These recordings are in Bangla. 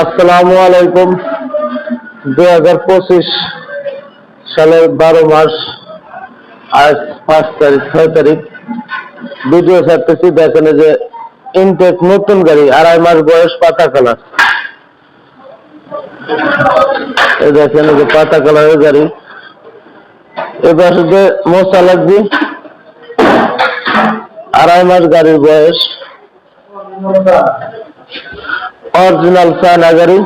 আসসালামু আলাইকুম। 2025 সালের 12 মাস আজ 5 তারিখ 6 তারিখ ভিডিও ছাড়তেছি। দেখেন যে ইনটেক নতুন গাড়ি, 2.5 মাস বয়স, পাতা কালার। এই দেখেন যে পাতা কালারের গাড়ি। এবার যে মোছা লাগবে, 2.5 মাস গাড়ির বয়স, অরিজিনাল চায়না গাড়ি,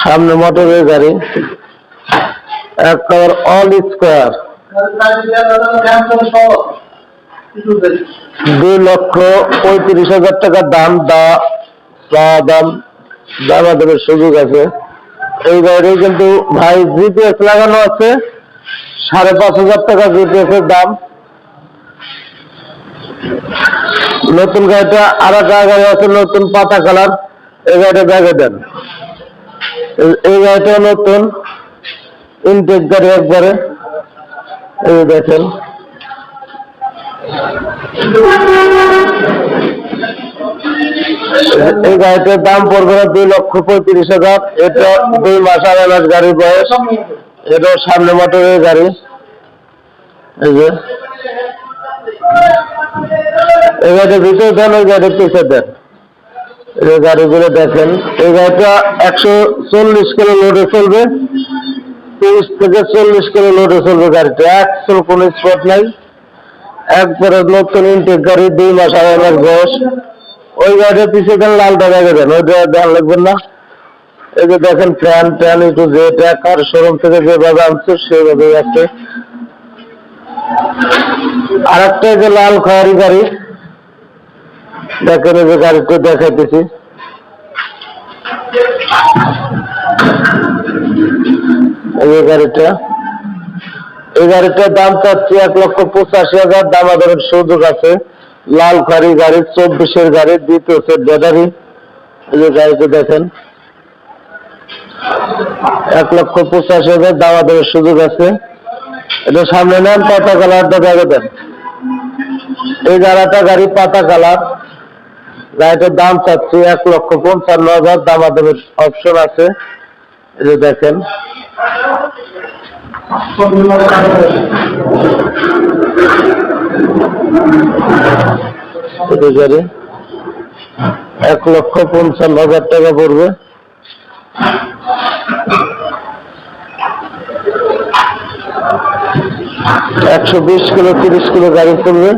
সামনে মোটরের গাড়ি, একবার অল স্কোয়ার, 2,35,000 টাকা দাম। দামাদামের সুযোগ আছে। এই গাড়ি কিন্তু ভাই জিপিএস লাগানো আছে, 5,500 টাকা জিপিএস এর দাম। নতুন গাড়িটা আর একটা গাড়ি আছে নতুন পাতা কালার, এই গাড়িটা দেখে দেন। এই গাড়িটা নতুন ইনটেক গাড়ি একবারে, এই দেখেন। এই গাড়িটার দাম পড়বে না 2,35,000। এটা 2 মাস 2.5 মাস গাড়ির বয়স। এটা সামনে মোটরের গাড়ি। এই যে এই গাড়ির ভিতরে দেন, ওই গাড়ির পিছিয়ে দেন। এই গাড়িগুলো দেখেন। এই গাড়িটা 140 কিলো লোডে চলবে, 30 থেকে 40 কিলো লোডে চলবে গাড়িটা। একশো কোনো স্পট নাই, একবারে নতুন ইনটেক গাড়ি, 2 মাস 2.5 মাস বয়স। ওই গাড়িটা পিছিয়ে দেন, লালটা দেখে দেন, ওইটা দেন লাগবেন না। এই যে দেখেন ফ্যান ট্যান একটু যেটা কার শোরুম থেকে যেভাবে আনছে সেভাবেই আছে। আর একটা যে লাল খয়েরি গাড়ি দেখেন, এই যে গাড়িটা দেখাইতেছি। এই গাড়িটার দাম চাচ্ছি 1,85,000। দামাদামের সুযোগ আছে। লাল খয়েরি গাড়ি, 24-এর গাড়ি, দ্বিতীয় সেট ব্যাটারি। এই যে গাড়িটা দেখেন, 1,85,000 দামাদামের সুযোগ আছে। এটা সামনে নেন, পাতা কালারটা দেখে দেন। এই গাড়িটা গাড়ি পাতা কালার, গাড়িটার দাম চাচ্ছি 1,55,000। দামাদামের অপশন আছে। এই যে দেখেন, গাড়ি 1,55,000 টাকা পড়বে। 120 কিলো 30 কিলো গাড়ি চলবে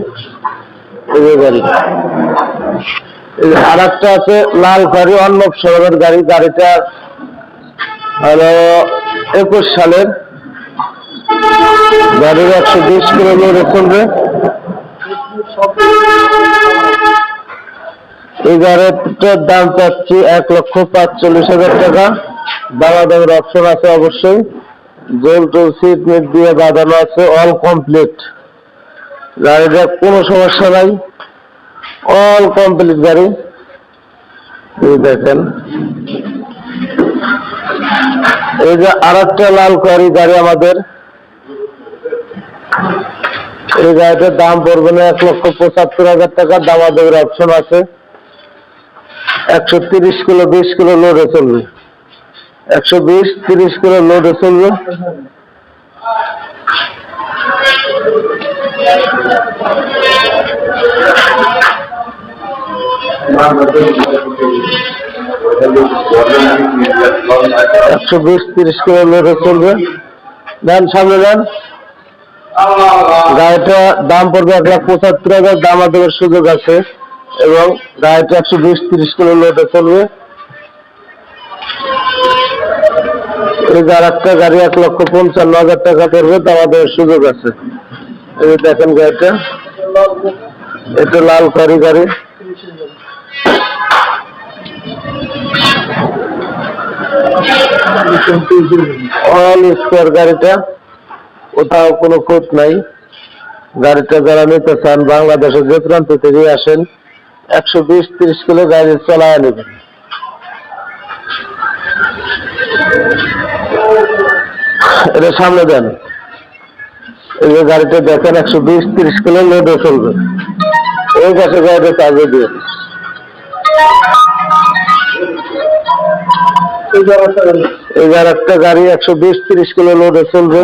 এই গাড়ি। আর একটা আছে লাল গাড়ি, অর্ণব শোরুমের গাড়ি। গাড়িটা হলো 21 সালের গাড়ির, 120 কিলো লোডে চলবে। এই গাড়িটার দাম চাচ্ছি 1,45,000 টাকা। দামাদামের অপশন আছে অবশ্যই। জোল টোল সিট মিট দিয়ে বাঁধানো আছে, অল কমপ্লিট। গাড়িটা কোনো সমস্যা নাই, অল কমপ্লিট গাড়ি। এই দেখেন, এই যে আর একটা লাল খয়েরি গাড়ি আমাদের। এই গাড়িটার দাম পড়বে না 1,75,000 টাকা। দামাদামের অপশন আছে। 130 কিলো 20 কিলো লোডে চলবে, 120-30 কিলো লোডে চলবে। $120-30 কিলো লোডে চলবে। দেন সামনে দেন। গাড়িটা দাম পড়বে 1,75,000। দামাদামের সুযোগ আছে এবং গাড়িটা 120-30 কিলো লোডে চলবে। এই যে আর একটা গাড়ি 1,55,000 টাকা পড়বে, দামাদামের সুযোগ আছে। এই দেখেন গাড়িটা, এটা লাল খয়েরি গাড়ি। অল স্কোয়ার গাড়িটা, কোথাও কোনো খোঁজ নাই। গাড়িটা যারা নিতে চান বাংলাদেশের যে প্রান্ত থেকে আসেন, 120-30 কিলো গাড়ি চালায় নেবেন। এটা সামনে দেন। এই যে গাড়িটা দেখেন, 120-30 কিলো লোডে চলবে। এই গাছে গাড়িটা কাজে দিয়ে এই আর একটা গাড়ি 120-30 কিলো লোডে চলবে।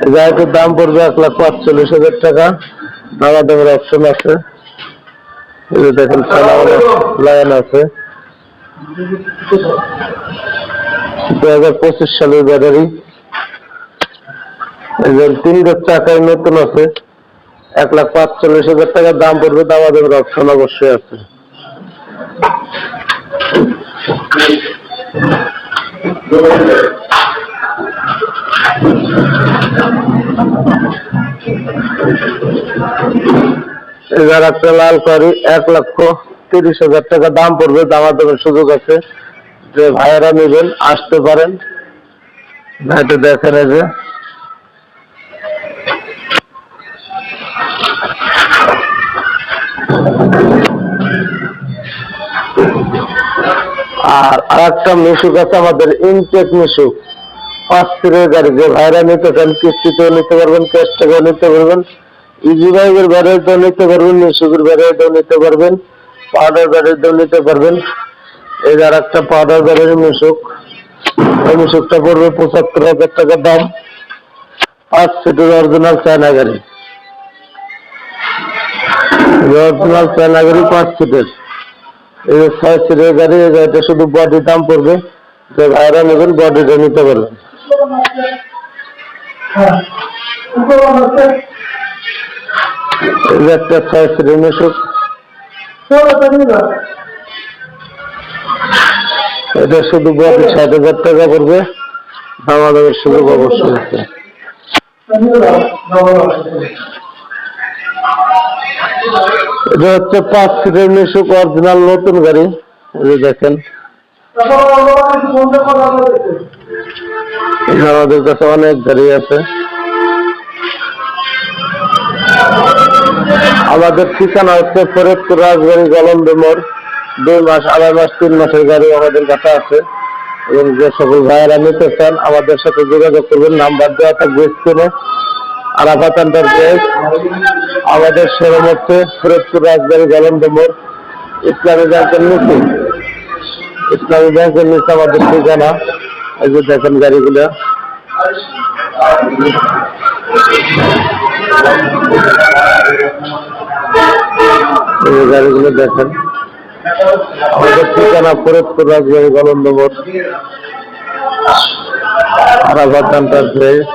এই গাড়িটার দাম পড়বে 1,45,000 টাকা। দামা দামের অপশন আছে। এই যে দেখেন লাইন আছে। 2025 সালের ব্যাটারি। এই যে 3 চাকায় নতুন আছে। 1,45,000 টাকা দাম পড়বে। দামা দামের অপশন অবশ্যই আছে। এবার একটা লাল গাড়ি 1,30,000 টাকা দাম পড়বে। দামা দামের সুযোগ আছে। যে ভাইয়েরা নেবেন আসতে পারেন। এটা দেখেন এই যে আর একটা মিশুক আছে আমাদের ইনটেক মিশুক 5 সিটের গাড়ি। যে ভাইরা নিতে চান কিস্তিতেও নিতে পারবেন, ক্যাশ টাকাও নিতে পারবেন, ইজি বাইকের ব্যাটারিতেও নিতে পারবেন, মিশুকের ব্যাটারিতেও নিতে পারবেন, পাউডার ব্যাটারিতেও নিতে পারবেন। এই আর একটা পাউডার ব্যাটারি মিশুক। এই মিশুকটা পড়বে 75,000 টাকা দাম। 5 সিটের অরিজিনাল চায়না গাড়ি। অরিজিনাল চায়না গাড়ি 5 সিটের। এই 6 সিটের গাড়ি। এই গাড়িটা শুধু বডি দাম পড়বে। যে ভাইরা নেবেন বডিটা নিতে পারবেন। এই যে একটা 6 সিটের মিশুক। এটা শুধু বডি 60,000 টাকা পড়বে। দামা দামের সুযোগ অবশ্যই আছে। এটা হচ্ছে 5 সিটের মিশুক অরিজিনাল নতুন গাড়ি। এই দেখেন আমাদের কাছে অনেক গাড়ি আছে। আমাদের ঠিকানা হচ্ছে ফরিদপুর রাজবাড়ী গলন্দ মোড়। 2 মাস, 2.5 মাস, 3 মাসের গাড়ি আমাদের কাছে আছে। এবং যে সকল ভাইয়েরা নিতে চান আমাদের সাথে যোগাযোগ করবেন। নাম্বার দেওয়া থাকবে স্ক্রিনে। আরাফাত এন্টারপ্রাইজ। আমাদের শোরুম হচ্ছে ফরিদপুর রাজবাড়ী গলন্দ মোড়, ইসলামী ব্যাংকের নিচে। ইসলামী ব্যাংকের নিচে আমাদের ঠিকানা। এই যে দেখেন গাড়িগুলো। এই গাড়িগুলো দেখেন। আমাদের ঠিকানা ফরিদপুর রাজবাড়ী গলন্দ মোড়, আরাফাত এন্টারপ্রাইজ।